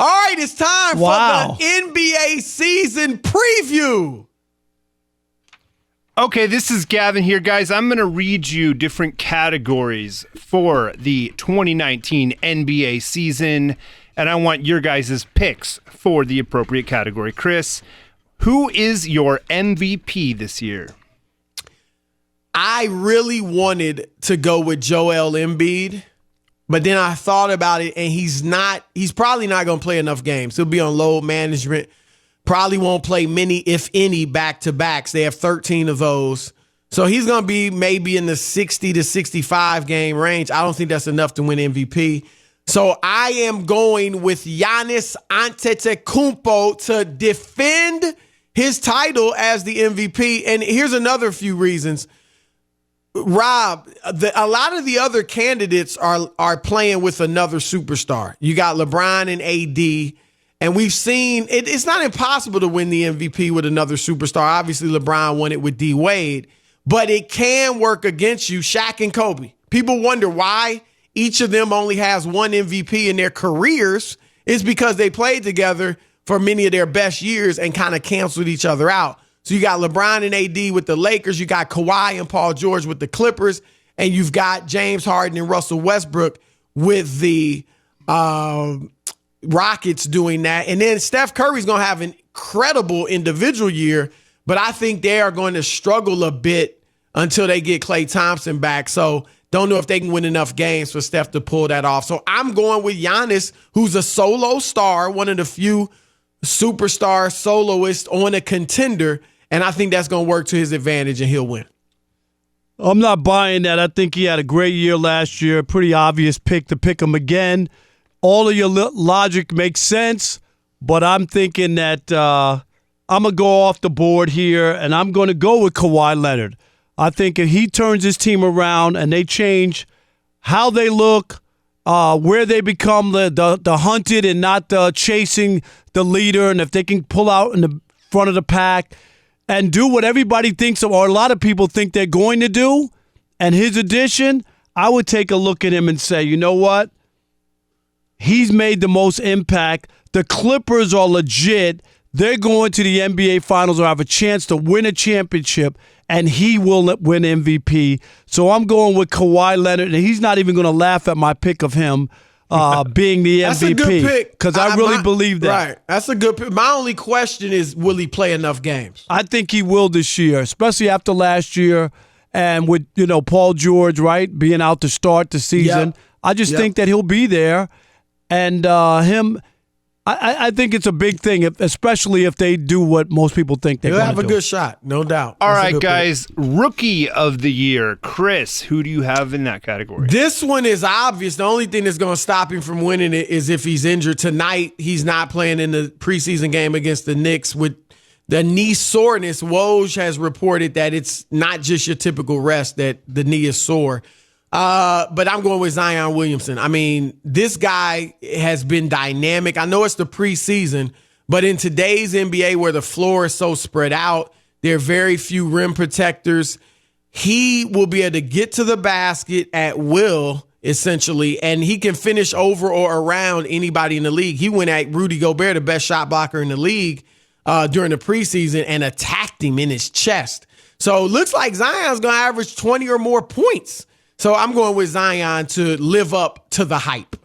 All right, it's time for the NBA season preview. Okay, this is Gavin here, guys. I'm going to read you different categories for the 2019 NBA season, and I want your guys' picks for the appropriate category. Chris, who is your MVP this year? I really wanted to go with Joel Embiid, but then I thought about it, and he's probably not going to play enough games. He'll be on load management. Probably won't play many, if any, back-to-backs. They have 13 of those. So he's going to be maybe in the 60 to 65 game range. I don't think that's enough to win MVP. So I am going with Giannis Antetokounmpo to defend his title as the MVP. And here's another few reasons. Rob, a lot of the other candidates are playing with another superstar. You got LeBron and AD, and we've seen it's not impossible to win the MVP with another superstar. Obviously, LeBron won it with D. Wade, but it can work against you. Shaq and Kobe. People wonder why each of them only has one MVP in their careers. It's because they played together for many of their best years and kind of canceled each other out. So you got LeBron and AD with the Lakers, you got Kawhi and Paul George with the Clippers, and you've got James Harden and Russell Westbrook with the Rockets doing that. And then Steph Curry's going to have an incredible individual year, but I think they are going to struggle a bit until they get Klay Thompson back. So don't know if they can win enough games for Steph to pull that off. So I'm going with Giannis, who's a solo star, one of the few superstar soloists on a contender, and I think that's going to work to his advantage, and he'll win. I'm not buying that. I think he had a great year last year. Pretty obvious pick to pick him again. All of your logic makes sense, but I'm thinking that I'm going to go off the board here, and I'm going to go with Kawhi Leonard. I think if he turns his team around and they change how they look, where they become the hunted and not chasing the leader, and if they can pull out in the front of the pack and do what everybody thinks or a lot of people think they're going to do, and his addition, I would take a look at him and say, you know what? He's made the most impact. The Clippers are legit. They're going to the NBA Finals or have a chance to win a championship, and he will win MVP. So I'm going with Kawhi Leonard, and he's not even going to laugh at my pick of him being the MVP. That's a good pick. Because I really believe that. Right. That's a good pick. My only question is, will he play enough games? I think he will this year, especially after last year and with, Paul George, right, being out to start the season. Yep. I just think that he'll be there. And I think it's a big thing, especially if they do what most people think they're going to do. He'll have a good shot, no doubt. All right, guys, Rookie of the Year. Chris, who do you have in that category? This one is obvious. The only thing that's going to stop him from winning it is if he's injured. Tonight, he's not playing in the preseason game against the Knicks with the knee soreness. Woj has reported that it's not just your typical rest, that the knee is sore. But I'm going with Zion Williamson. I mean, this guy has been dynamic. I know it's the preseason, but in today's NBA where the floor is so spread out, there are very few rim protectors. He will be able to get to the basket at will, essentially, and he can finish over or around anybody in the league. He went at Rudy Gobert, the best shot blocker in the league, during the preseason and attacked him in his chest. So it looks like Zion's going to average 20 or more points. So I'm going with Zion to live up to the hype.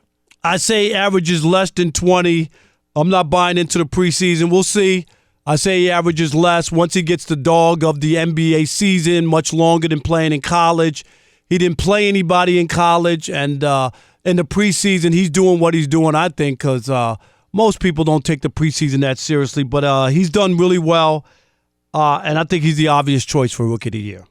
I say averages less than 20. I'm not buying into the preseason. We'll see. I say he averages less once he gets the dog of the NBA season, much longer than playing in college. He didn't play anybody in college, and in the preseason, he's doing what he's doing, I think, because most people don't take the preseason that seriously. But he's done really well, and I think he's the obvious choice for Rookie of the Year.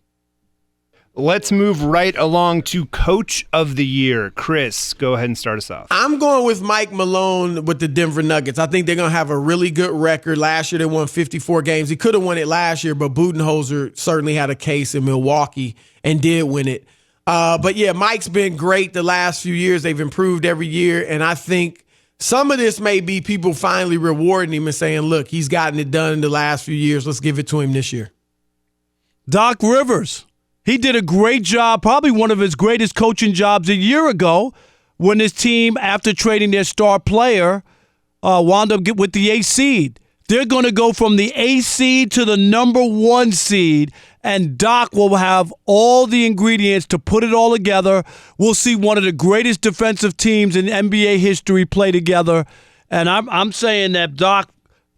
Let's move right along to Coach of the Year. Chris, go ahead and start us off. I'm going with Mike Malone with the Denver Nuggets. I think they're going to have a really good record. Last year, they won 54 games. He could have won it last year, but Budenholzer certainly had a case in Milwaukee and did win it. But, yeah, Mike's been great the last few years. They've improved every year, and I think some of this may be people finally rewarding him and saying, look, he's gotten it done in the last few years. Let's give it to him this year. Doc Rivers. He did a great job, probably one of his greatest coaching jobs a year ago when his team, after trading their star player, wound up with the 8th seed. They're going to go from the 8th seed to the number 1 seed, and Doc will have all the ingredients to put it all together. We'll see one of the greatest defensive teams in NBA history play together, and I'm saying that Doc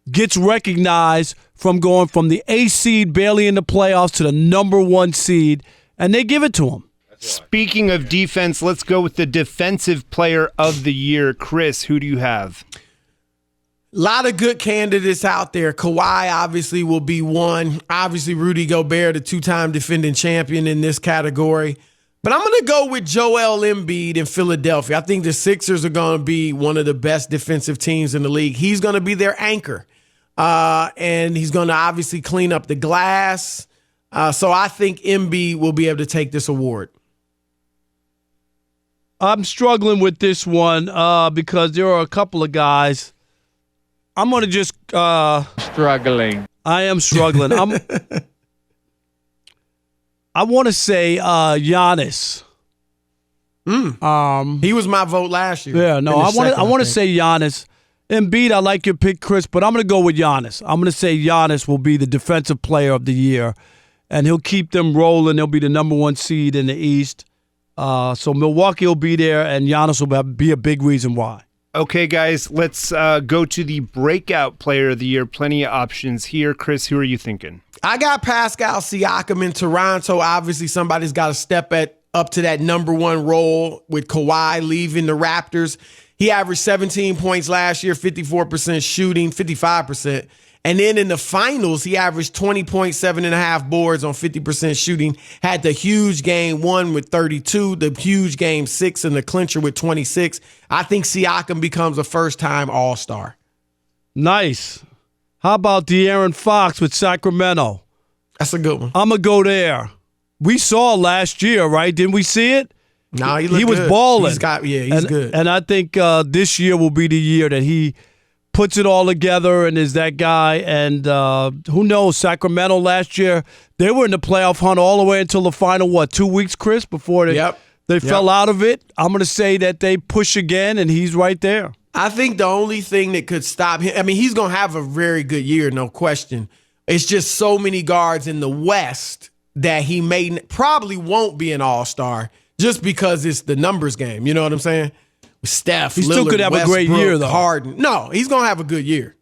gets recognized from going from the 8th seed, barely in the playoffs, to the number 1 seed, and they give it to him. Speaking of defense, let's go with the Defensive Player of the Year. Chris, who do you have? A lot of good candidates out there. Kawhi obviously will be one. Obviously, Rudy Gobert, the 2-time defending champion in this category. But I'm going to go with Joel Embiid in Philadelphia. I think the Sixers are going to be one of the best defensive teams in the league. He's going to be their anchor. And he's going to obviously clean up the glass. So I think Embiid will be able to take this award. I'm struggling with this one because there are a couple of guys. I'm going to just struggling. I am struggling. I want to say Giannis. He was my vote last year. Yeah, no, I want to say Giannis. Embiid, I like your pick, Chris, but I'm going to go with Giannis. I'm going to say Giannis will be the Defensive Player of the Year, and he'll keep them rolling. They'll be the number 1 seed in the East. So Milwaukee will be there, and Giannis will be a big reason why. Okay, guys, let's go to the Breakout Player of the Year. Plenty of options here. Chris, who are you thinking? I got Pascal Siakam in Toronto. Obviously, somebody's got to step up to that number 1 role with Kawhi leaving the Raptors. He averaged 17 points last year, 54% shooting, 55%. And then in the finals, he averaged 20.7.5 boards on 50% shooting, had the huge game 1 with 32, the huge game 6, and the clincher with 26. I think Siakam becomes a first-time All-Star. Nice. How about De'Aaron Fox with Sacramento? That's a good one. I'm going to go there. We saw last year, right? Didn't we see it? No, he was good. balling. He's good. And I think this year will be the year that he puts it all together and is that guy. And who knows, Sacramento last year, they were in the playoff hunt all the way until the final, 2 weeks, Chris, before they fell out of it. I'm going to say that they push again, and he's right there. I think the only thing that could stop him, I mean, he's going to have a very good year, no question. It's just so many guards in the West that he probably won't be an all-star just because it's the numbers game. You know what I'm saying? Steph, he Lillard, still could have Westbrook, a great year, though. Harden. No, he's going to have a good year.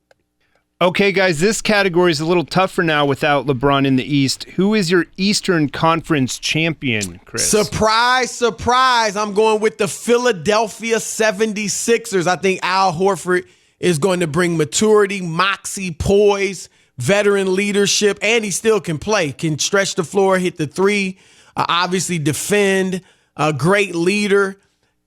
Okay, guys, this category is a little tougher now without LeBron in the East. Who is your Eastern Conference champion, Chris? Surprise, surprise. I'm going with the Philadelphia 76ers. I think Al Horford is going to bring maturity, moxie, poise, veteran leadership, and he still can play, can stretch the floor, hit the 3, obviously defend, a great leader.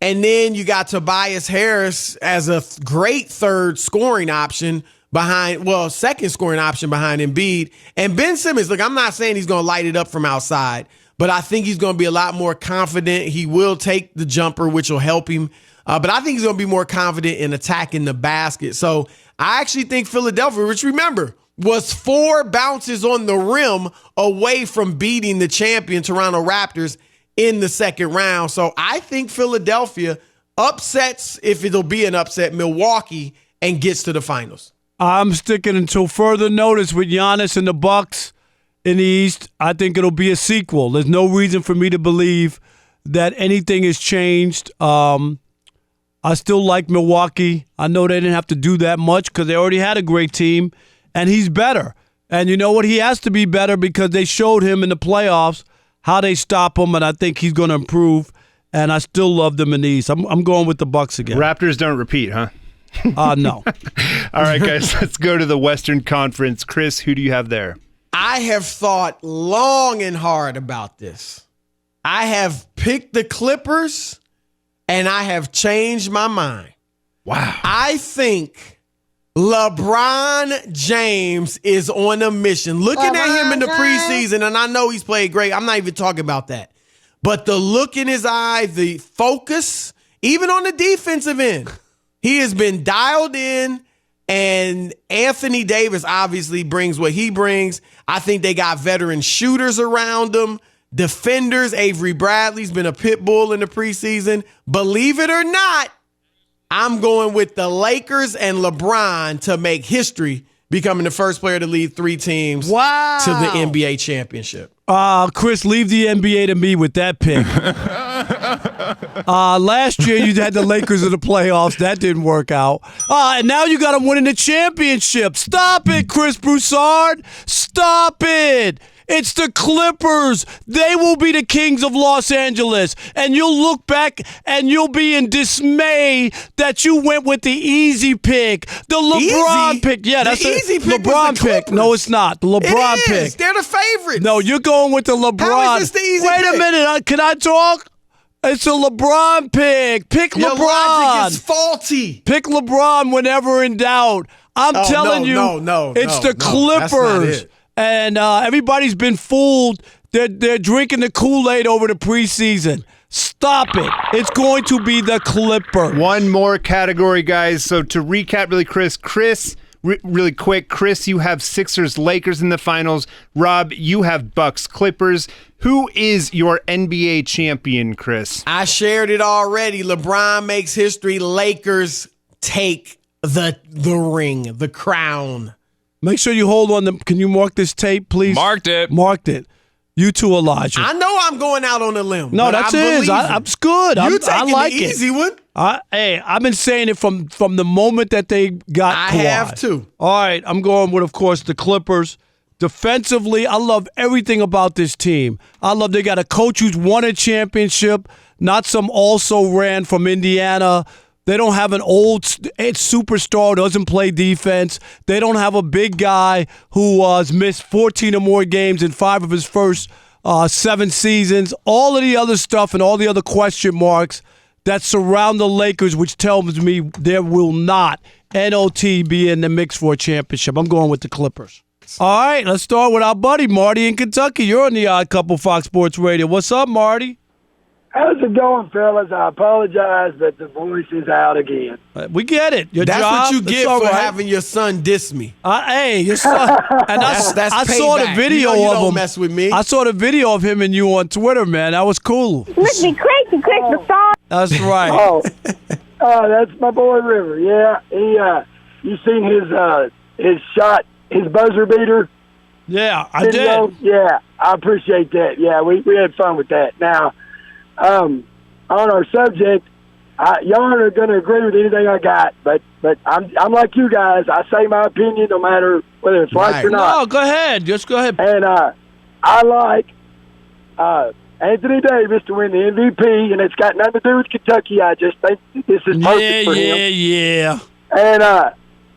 And then you got Tobias Harris as a great third scoring option second scoring option behind Embiid. And Ben Simmons, look, I'm not saying he's going to light it up from outside, but I think he's going to be a lot more confident. He will take the jumper, which will help him. But I think he's going to be more confident in attacking the basket. So I actually think Philadelphia, which remember, was 4 bounces on the rim away from beating the champion Toronto Raptors in the second round. So I think Philadelphia upsets, if it'll be an upset, Milwaukee and gets to the finals. I'm sticking until further notice with Giannis and the Bucks in the East. I think it'll be a sequel. There's no reason for me to believe that anything has changed. I still like Milwaukee. I know they didn't have to do that much because they already had a great team, and he's better. And you know what? He has to be better because they showed him in the playoffs how they stop him, and I think he's going to improve. And I still love them in the East. I'm going with the Bucks again. Raptors don't repeat, huh? No. All right, guys, let's go to the Western Conference. Chris, who do you have there? I have thought long and hard about this. I have picked the Clippers, and I have changed my mind. Wow. I think LeBron James is on a mission. Looking at him in the preseason, and I know he's played great. I'm not even talking about that. But the look in his eye, the focus, even on the defensive end, he has been dialed in, and Anthony Davis obviously brings what he brings. I think they got veteran shooters around them, defenders. Avery Bradley's been a pit bull in the preseason. Believe it or not, I'm going with the Lakers and LeBron to make history, becoming the first player to lead 3 teams to the NBA championship. Chris, leave the NBA to me with that pick. Last year, you had the Lakers in the playoffs. That didn't work out. And now you got them winning the championship. Stop it, Chris Broussard. Stop it. It's the Clippers. They will be the kings of Los Angeles. And you'll look back and you'll be in dismay that you went with the easy pick. The LeBron pick. Yeah, that's the easy pick. LeBron pick. No, it's not. The LeBron pick. They're the favorites. No, you're going with the LeBron. How is this the easy Wait pick? a minute. Can I talk? It's a LeBron pick. Pick Your LeBron. logic is faulty. Pick LeBron whenever in doubt. I'm telling you, it's the Clippers. That's not it. And everybody's been fooled. They're drinking the Kool-Aid over the preseason. Stop it. It's going to be the Clippers. One more category, guys. So to recap really quick, Chris, you have Sixers, Lakers in the finals. Rob, you have Bucks, Clippers. Who is your NBA champion, Chris? I shared it already. LeBron makes history. Lakers take the ring, the crown. Make sure you hold on. Can you mark this tape, please? Marked it. Marked it. You too, Elijah. I know I'm going out on a limb. No, that's it. I'm good. You taking I like the easy one. Hey, I've been saying it from the moment that they got Kawhi. I have too. All right, I'm going with, of course, the Clippers. Defensively, I love everything about this team. I love they got a coach who's won a championship, not some also-ran from Indiana. They don't have an old superstar who doesn't play defense. They don't have a big guy who has missed 14 or more games in 5 of his first 7 seasons. All of the other stuff and all the other question marks that surround the Lakers, which tells me there will not, NOT, be in the mix for a championship. I'm going with the Clippers. All right, let's start with our buddy Marty in Kentucky. You're on the Odd Couple Fox Sports Radio. What's up, Marty? How's it going, fellas? I apologize, but the voice is out again. We get it. Your That's job, what you get for right. having your son diss me. Hey, your son. And That's I saw the payback. video you of don't him. Mess with me. I saw the video of him and you on Twitter, man. That was cool. Must be crazy, Chris Broussard. That's right. Oh, that's my boy River. Yeah, you seen his shot, his buzzer beater? Yeah, I video? did. Yeah, I appreciate that. Yeah, we had fun with that. Now, on our subject, y'all aren't going to agree with anything I got, but I'm like you guys. I say my opinion no matter whether it's right or not. No, go ahead. Just go ahead. And I like Anthony Davis to win the MVP, and it's got nothing to do with Kentucky. I just think this is perfect for him. Yeah. And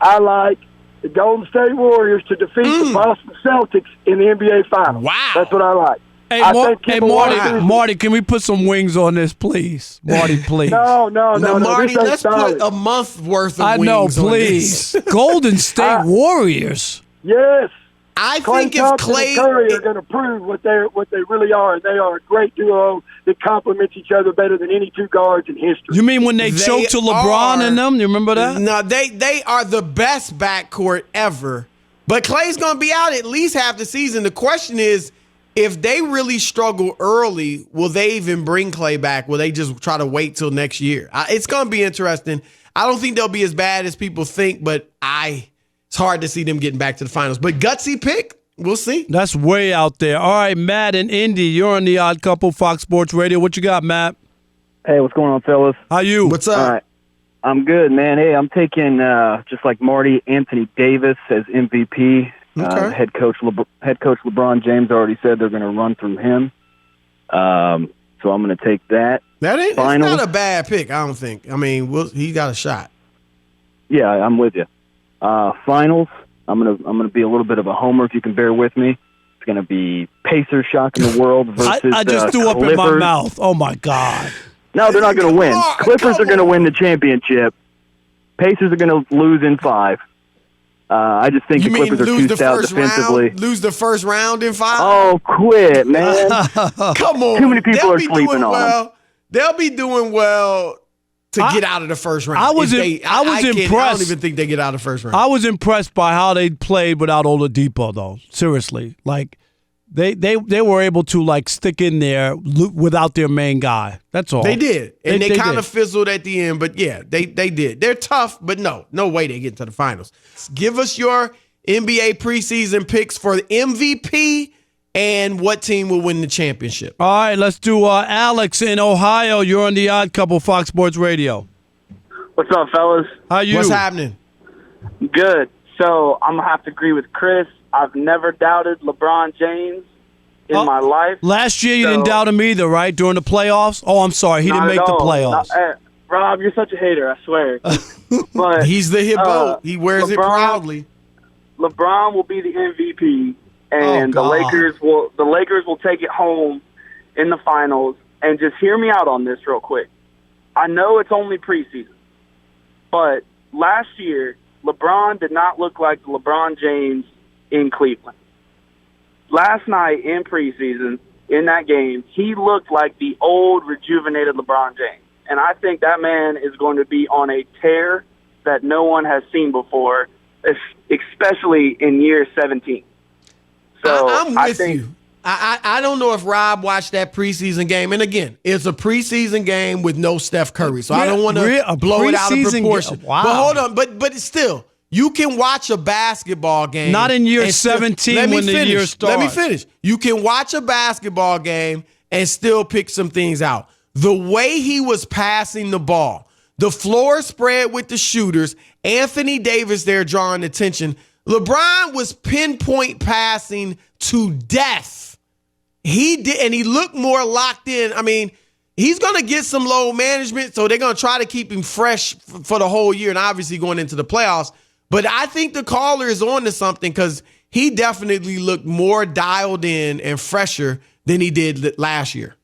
I like the Golden State Warriors to defeat the Boston Celtics in the NBA Finals. Wow. That's what I like. Hey, Marty, can we put some wings on this, please? Marty, please. No, Marty, this let's solid. put a month worth of I wings know, on please. this. Golden State Warriors. Yes. I Klay think if Thompson Clay and Curry are going to prove what they really are, and they are a great duo that complements each other better than any 2 guards in history. You mean when they choked to LeBron and them? You remember that? No, they are the best backcourt ever. But Clay's going to be out at least half the season. The question is, if they really struggle early, will they even bring Clay back? Will they just try to wait till next year? It's going to be interesting. I don't think they'll be as bad as people think, but it's hard to see them getting back to the finals. But gutsy pick, we'll see. That's way out there. All right, Matt and Indy, you're on the Odd Couple Fox Sports Radio. What you got, Matt? Hey, what's going on, fellas? How you? What's up? All right. I'm good, man. Hey, I'm taking, just like Marty, Anthony Davis as MVP. Okay. Head coach LeBron James already said they're going to run through him. So I'm going to take that. It's not a bad pick, I don't think. I mean, he got a shot. Yeah, I'm with you. Finals, I'm gonna be a little bit of a homer if you can bear with me. It's gonna be Pacers shocking the world versus I just threw up Clippers. in my mouth. Oh my God. No, they're not gonna win. Oh, Clippers come are gonna on. win the championship. Pacers are gonna lose in 5. I just think You the mean Clippers are lose too the stout first defensively. round? Lose the first round in 5? Oh, quit, man! Come on. Too many people They'll are be sleeping doing on well. They'll be doing well to get out of the first round. I was I impressed. I don't even think they get out of the first round. I was impressed by how they played without Oladipo, though. Seriously. Like, They were able to like stick in there without their main guy. That's all. They did. And they kind did. of fizzled at the end, but yeah, they did. They're tough, but no way they get to the finals. Give us your NBA preseason picks for the MVP and what team will win the championship. All right, let's do Alex in Ohio. You're on the Odd Couple, Fox Sports Radio. What's up, fellas? How you? What's happening? Good. So I'm going to have to agree with Chris. I've never doubted LeBron James in my life. Last year you didn't doubt him either, right? During the playoffs? Oh, I'm sorry. He didn't make the playoffs. Rob, you're such a hater, I swear. But he's the hippo. He wears it proudly. LeBron will be the MVP, and the Lakers will take it home in the finals. And just hear me out on this real quick. I know it's only preseason, but last year LeBron did not look like LeBron James in Cleveland. Last night in preseason, in that game, he looked like the old, rejuvenated LeBron James. And I think that man is going to be on a tear that no one has seen before, especially in year 17. So I'm with you. I don't know if Rob watched that preseason game. And again, it's a preseason game with no Steph Curry. So I don't want to blow it out of proportion. Wow. But hold on. But it's still, you can watch a basketball game. Not in year 17 when the year starts. Let me finish. You can watch a basketball game and still pick some things out. The way he was passing the ball, the floor spread with the shooters, Anthony Davis there drawing attention. LeBron was pinpoint passing to death. He did, and he looked more locked in. I mean, he's going to get some load management, so they're going to try to keep him fresh for the whole year and obviously going into the playoffs. But I think the caller is on to something because he definitely looked more dialed in and fresher than he did last year.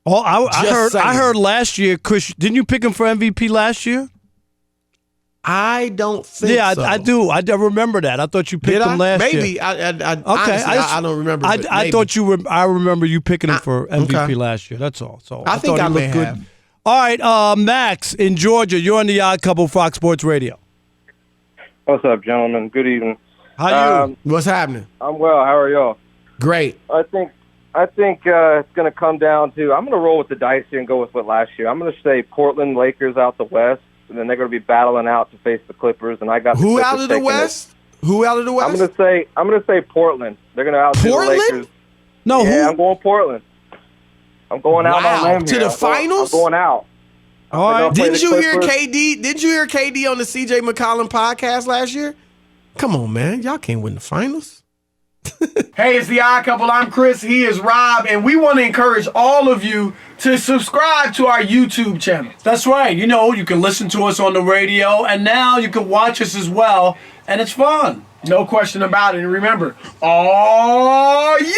Oh, I heard last year, Chris, didn't you pick him for MVP last year? I don't think so. I do. I remember that. I thought you picked him last year. Maybe. Honestly, I don't remember. I thought I remember you picking him for MVP last year. That's all. So I think I may good. have. All right, Max in Georgia. You're on the Odd Couple, Fox Sports Radio. What's up, gentlemen? Good evening. How you? What's happening? I'm well. How are y'all? Great. I think it's going to come down to, I'm going to roll with the dice here and go with what last year. I'm going to say Portland Lakers out the West, and then they're going to be battling out to face the Clippers. And I got who out of the West? Who out of the West? I'm going to say Portland. They're going to outdo the Lakers. No, yeah, who? I'm going Portland. I'm going out on a limb to here. the finals. I'm going out. All right. Didn't you hear KD? Did you hear KD on the CJ McCollum podcast last year? Come on, man. Y'all can't win the finals. Hey, it's the Odd Couple. I'm Chris. He is Rob. And we want to encourage all of you to subscribe to our YouTube channel. That's right. You know, you can listen to us on the radio, and now you can watch us as well, and it's fun. No question about it. And remember, oh, yeah!